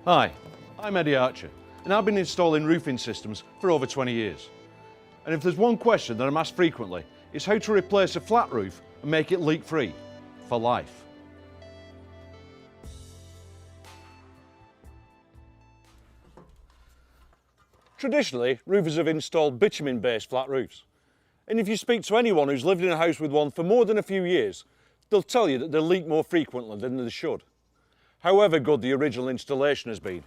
Hi, I'm Eddie Archer, and I've been installing roofing systems for over 20 years. And if there's one question that I'm asked frequently, it's how to replace a flat roof and make it leak-free for life. Traditionally, roofers have installed bitumen-based flat roofs. And if you speak to anyone who's lived in a house with one for more than a few years, they'll tell you that they leak more frequently than they should, however good the original installation has been.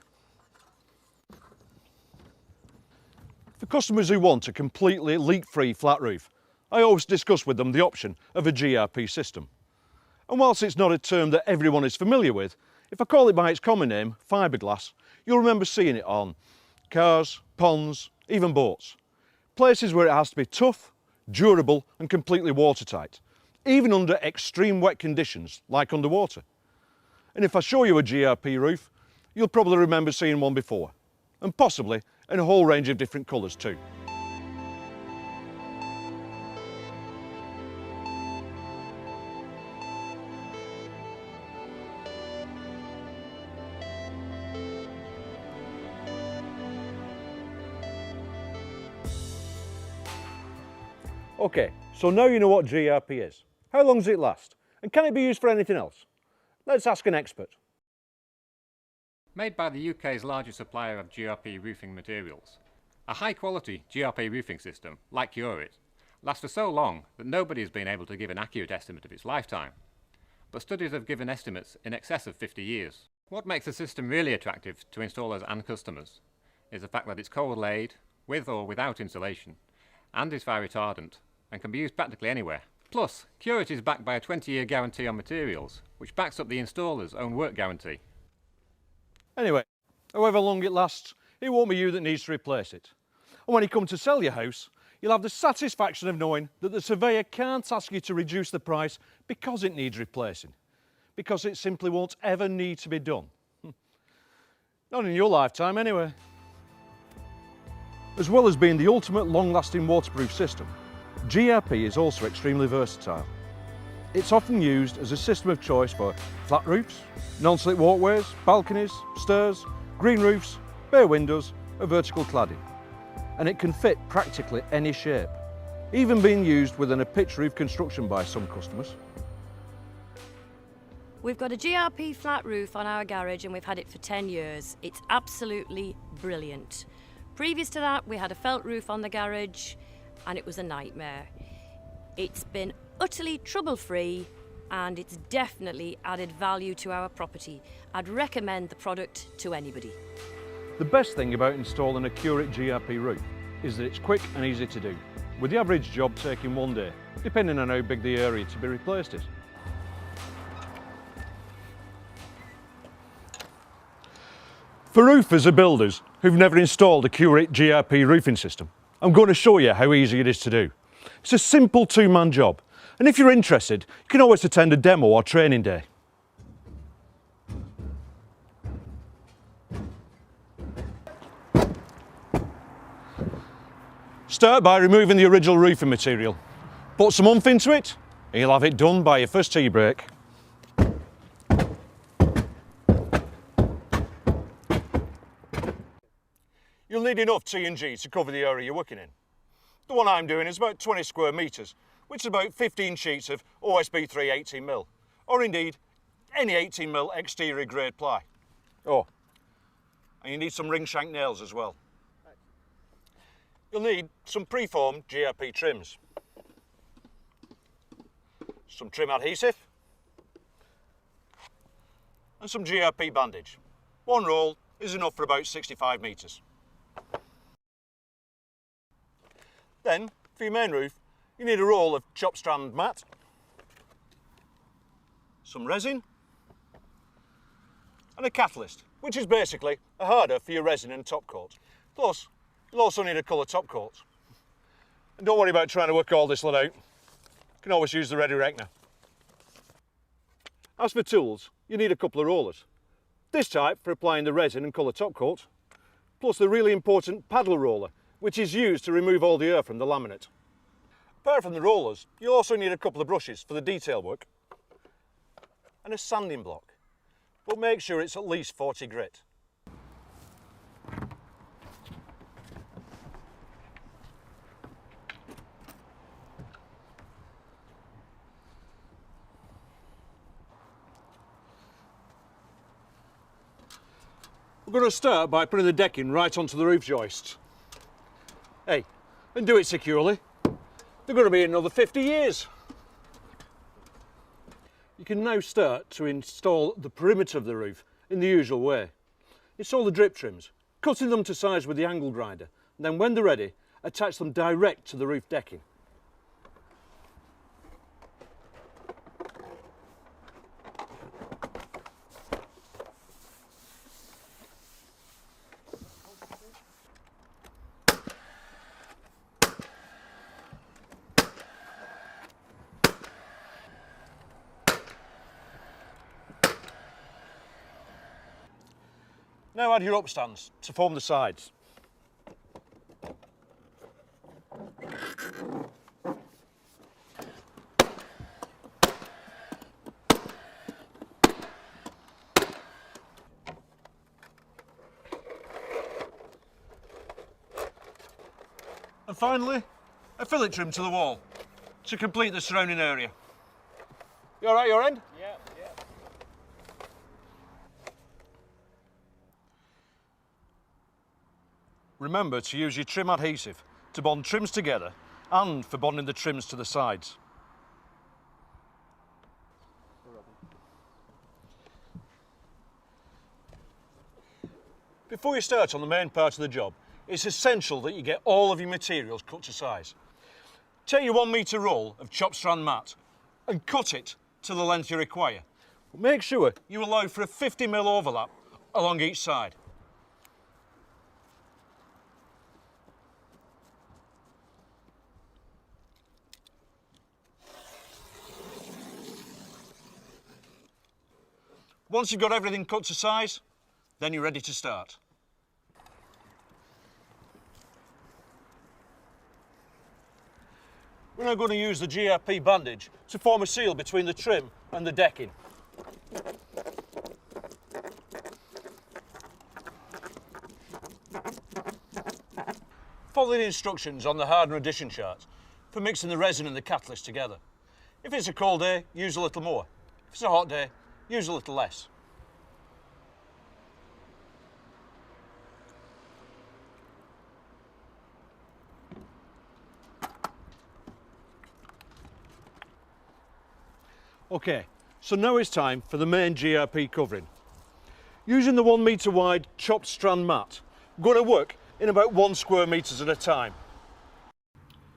For customers who want a completely leak-free flat roof, I always discuss with them the option of a GRP system. And whilst it's not a term that everyone is familiar with, if I call it by its common name, fiberglass, you'll remember seeing it on cars, ponds, even boats. Places where it has to be tough, durable and completely watertight, even under extreme wet conditions like underwater. And if I show you a GRP roof, you'll probably remember seeing one before, and possibly in a whole range of different colours too. Okay, so now you know what GRP is. How long does it last? And can it be used for anything else? Let's ask an expert. Made by the UK's largest supplier of GRP roofing materials, a high-quality GRP roofing system, like yours, lasts for so long that nobody has been able to give an accurate estimate of its lifetime. But studies have given estimates in excess of 50 years. What makes the system really attractive to installers and customers is the fact that it's cold-laid, with or without insulation, and is fire retardant, and can be used practically anywhere. Plus, Curate is backed by a 20-year guarantee on materials, which backs up the installer's own work guarantee. Anyway, however long it lasts, it won't be you that needs to replace it. And when you come to sell your house, you'll have the satisfaction of knowing that the surveyor can't ask you to reduce the price because it needs replacing, because it simply won't ever need to be done. Not in your lifetime anyway. As well as being the ultimate long-lasting waterproof system, GRP is also extremely versatile. It's often used as a system of choice for flat roofs, non-slip walkways, balconies, stairs, green roofs, bay windows or vertical cladding. And it can fit practically any shape, even being used within a pitch roof construction by some customers. We've got a GRP flat roof on our garage and we've had it for 10 years. It's absolutely brilliant. Previous to that, we had a felt roof on the garage and it was a nightmare. It's been utterly trouble-free and it's definitely added value to our property. I'd recommend the product to anybody. The best thing about installing a Curate GRP roof is that it's quick and easy to do, with the average job taking 1 day, depending on how big the area to be replaced is. For roofers or builders who've never installed a Curate GRP roofing system, I'm going to show you how easy it is to do. It's a simple 2-man job, and if you're interested, you can always attend a demo or training day. Start by removing the original roofing material. Put some oomph into it, and you'll have it done by your first tea break. You'll need enough TiTi to cover the area you're working in. The one I'm doing is about 20 square metres, which is about 15 sheets of OSB 3 18mm, or indeed any 18mm exterior grade ply. Oh, and you need some ring shank nails as well. You'll need some preformed GRP trims, some trim adhesive, and some GRP bandage. 1 roll is enough for about 65 metres. Then, for your main roof, you need a roll of chopped strand mat, some resin, and a catalyst, which is basically a harder for your resin and top coat. Plus, you'll also need a colour top coat. And don't worry about trying to work all this lot out. You can always use the ready reckoner. As for tools, you need a couple of rollers. This type for applying the resin and colour top coat, plus the really important paddle roller, which is used to remove all the air from the laminate. Apart from the rollers, you'll also need a couple of brushes for the detail work and a sanding block, but make sure it's at least 40 grit. We're going to start by putting the decking right onto the roof joists. Hey, and do it securely. They're going to be another 50 years. You can now start to install the perimeter of the roof in the usual way. Install the drip trims, cutting them to size with the angle grinder, and then when they're ready, attach them direct to the roof decking. Now add your upstands to form the sides. And finally, a fillet trim to the wall to complete the surrounding area. You all right, your end? Yeah. Remember to use your trim adhesive to bond trims together and for bonding the trims to the sides. Before you start on the main part of the job, it's essential that you get all of your materials cut to size. Take your 1 metre roll of chopped strand mat and cut it to the length you require. But make sure you allow for a 50mm overlap along each side. Once you've got everything cut to size, then you're ready to start. We're now going to use the GRP bandage to form a seal between the trim and the decking. Follow the instructions on the hardener addition chart for mixing the resin and the catalyst together. If it's a cold day, use a little more. If it's a hot day, use a little less. Okay, so now it's time for the main GRP covering. Using the 1 metre wide chopped strand mat, we're going to work in about 1 square metres at a time.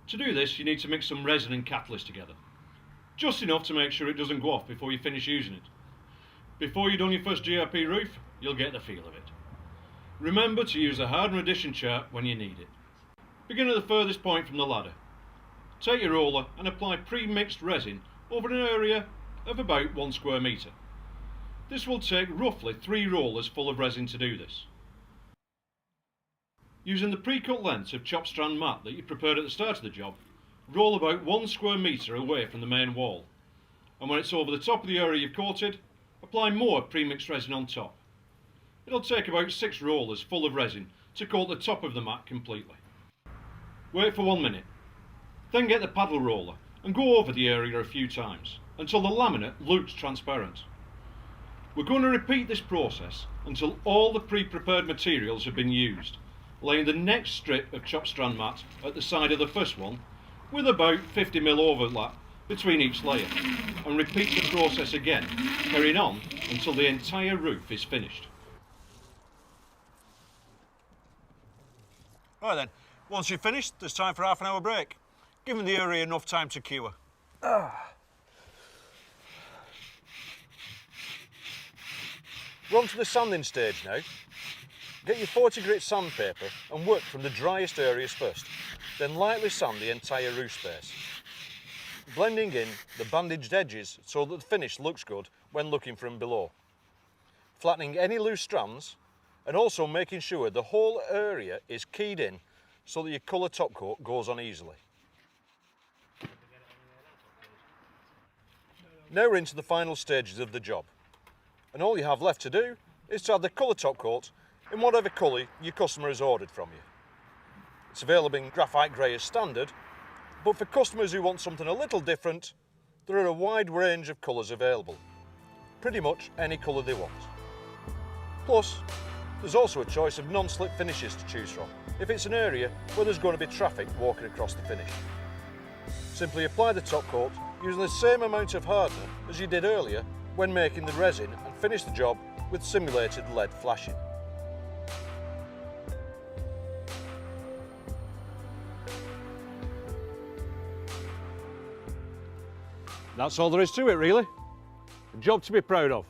To do this, you need to mix some resin and catalyst together. Just enough to make sure it doesn't go off before you finish using it. Before you've done your first GRP roof, you'll get the feel of it. Remember to use the hardener addition chart when you need it. Begin at the furthest point from the ladder. Take your roller and apply pre-mixed resin over an area of about 1 square metre. This will take roughly 3 rollers full of resin to do this. Using the pre-cut lengths of chopped strand mat that you prepared at the start of the job, roll about 1 square metre away from the main wall. And when it's over the top of the area you've coated, apply more pre-mixed resin on top. It'll take about 6 rollers full of resin to coat the top of the mat completely. Wait for 1 minute. Then get the paddle roller and go over the area a few times until the laminate looks transparent. We're going to repeat this process until all the pre-prepared materials have been used, laying the next strip of chopped strand mat at the side of the first one with about 50mm overlap between each layer, and repeat the process again, carrying on until the entire roof is finished. Right then, once you've finished, there's time for half an hour break, giving the area enough time to cure. We're on to the sanding stage now. Get your 40 grit sandpaper and work from the driest areas first, then lightly sand the entire roof space, blending in the bandaged edges so that the finish looks good when looking from below, flattening any loose strands and also making sure the whole area is keyed in so that your colour top coat goes on easily. Now we're into the final stages of the job, and all you have left to do is to add the colour top coat in whatever colour your customer has ordered from you. It's available in graphite grey as standard, but for customers who want something a little different, there are a wide range of colours available. Pretty much any colour they want. Plus, There's also a choice of non-slip finishes to choose from, if it's an area where there's going to be traffic walking across the finish. Simply apply the top coat using the same amount of hardener as you did earlier when making the resin and finish the job with simulated LED flashing. That's all there is to it really. A job to be proud of.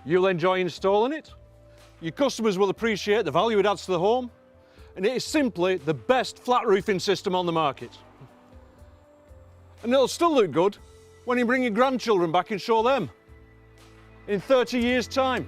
You'll enjoy installing it, your customers will appreciate the value it adds to the home, and it is simply the best flat roofing system on the market. And it'll still look good when you bring your grandchildren back and show them in 30 years' time.